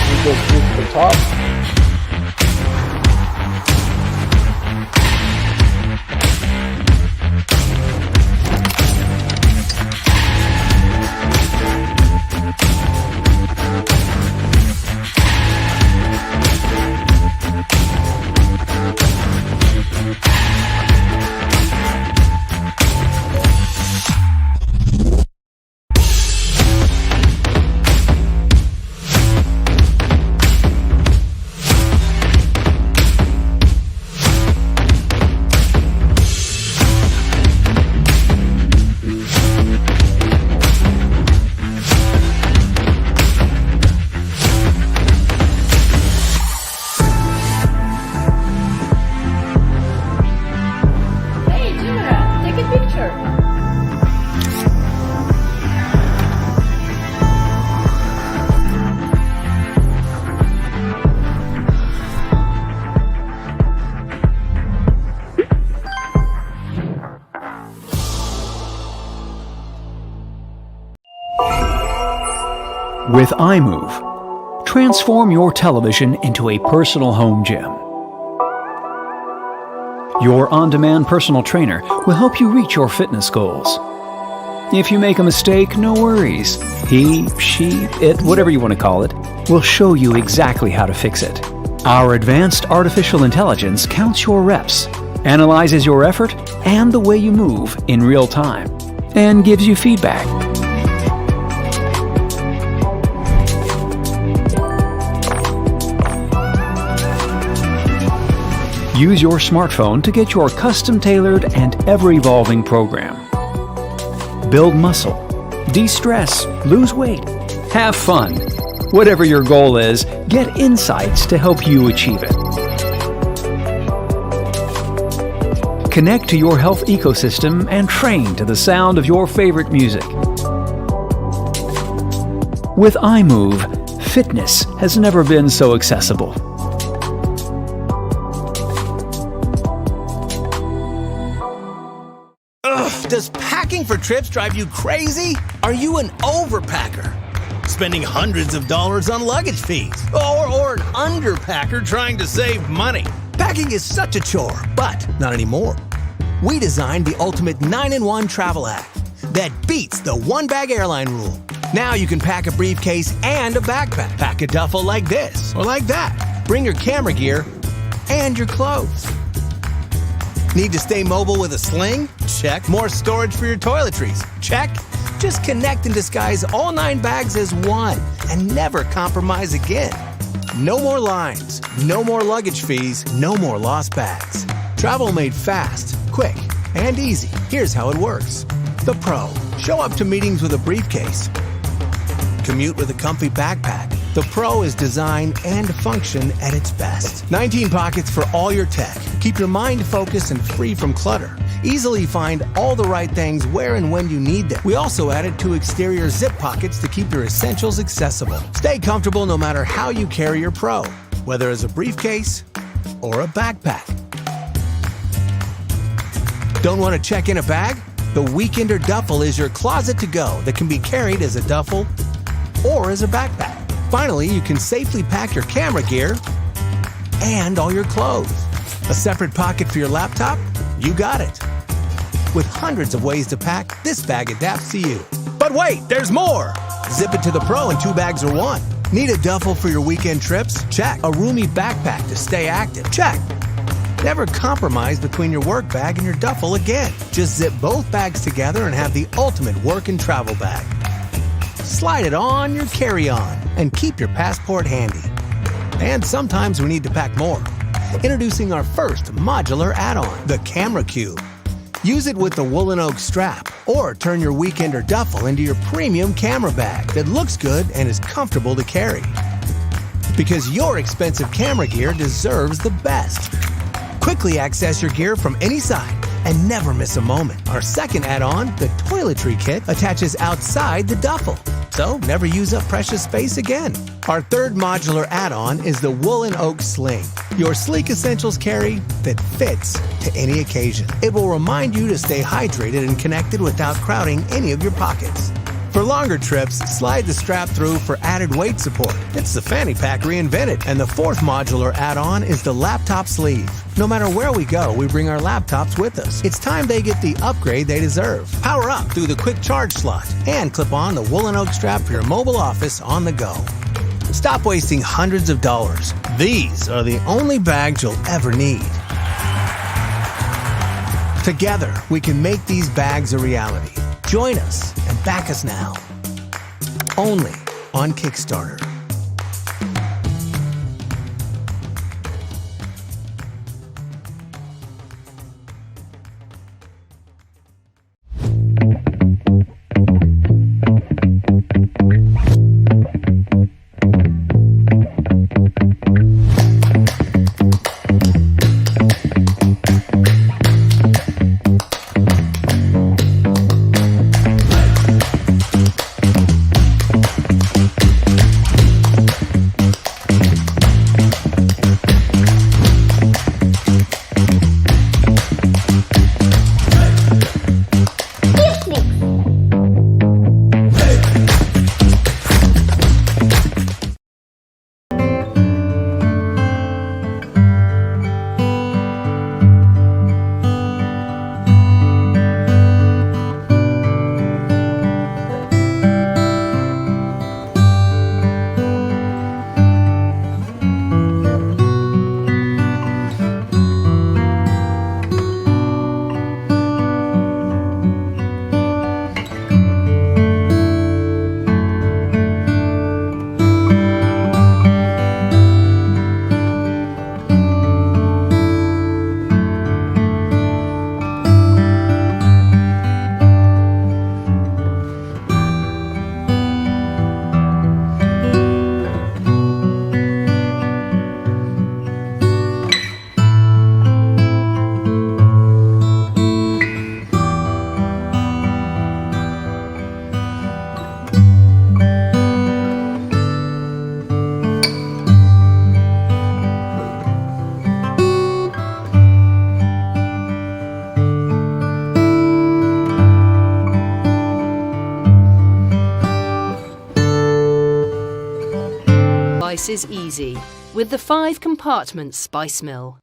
We go through to the top. Hey Gymera, take a picture. With AIMOOV, transform your television into a personal home gym. Your on-demand personal trainer will help you reach your fitness goals. If you make a mistake, no worries. He, she, it, whatever you want to call it, will show you exactly how to fix it. Our advanced artificial intelligence counts your reps, analyzes your effort and the way you move in real time, and gives you feedback. Use your smartphone to get your custom-tailored and ever-evolving program. Build muscle, de-stress, lose weight, have fun. Whatever your goal is, get insights to help you achieve it. Connect to your health ecosystem and train to the sound of your favorite music. With AIMOOV, fitness has never been so accessible. Does packing for trips drive you crazy? Are you an overpacker, spending hundreds of dollars on luggage fees? Or an underpacker trying to save money? Packing is such a chore, but not anymore. We designed the ultimate 9-in-1 travel hack that beats the one-bag airline rule. Now you can pack a briefcase and a backpack. Pack a duffel like this or like that. Bring your camera gear and your clothes. Need to stay mobile with a sling? Check. More storage for your toiletries? Check. Just connect and disguise all 9 bags as one and never compromise again. No more lines, no more luggage fees, no more lost bags. Travel made fast, quick, and easy. Here's how it works. The Pro. Show up to meetings with a briefcase. Commute with a comfy backpack. The Pro is design and function at its best. 19 pockets for all your tech. Keep your mind focused and free from clutter. Easily find all the right things where and when you need them. We also added 2 exterior zip pockets to keep your essentials accessible. Stay comfortable no matter how you carry your Pro, whether as a briefcase or a backpack. Don't want to check in a bag? The Weekender Duffel is your closet to go that can be carried as a duffel or as a backpack. Finally, you can safely pack your camera gear and all your clothes. A separate pocket for your laptop? You got it. With hundreds of ways to pack, this bag adapts to you. But wait, there's more! Zip it to the Pro and 2 bags are one. Need a duffel for your weekend trips? Check. A roomy backpack to stay active? Check. Never compromise between your work bag and your duffel again. Just zip both bags together and have the ultimate work and travel bag. Slide it on your carry-on and keep your passport handy. And sometimes we need to pack more. Introducing our first modular add-on, the Camera Cube. Use it with the woolen oak strap, or turn your weekender duffel into your premium camera bag that looks good and is comfortable to carry. Because your expensive camera gear deserves the best. Quickly access your gear from any side and never miss a moment. Our second add-on, the toiletry kit, attaches outside the duffel, so never use up precious space again. Our third modular add-on is the woolen oak sling, your sleek essentials carry that fits to any occasion. It will remind you to stay hydrated and connected without crowding any of your pockets. For longer trips, slide the strap through for added weight support. It's the fanny pack reinvented. And the fourth modular add-on is the laptop sleeve. No matter where we go, we bring our laptops with us. It's time they get the upgrade they deserve. Power up through the quick charge slot and clip on the woolen oak strap for your mobile office on the go. Stop wasting hundreds of dollars. These are the only bags you'll ever need. Together, we can make these bags a reality. Join us and back us now. Only on Kickstarter. Spice is easy with the 5-compartment Spice Mill.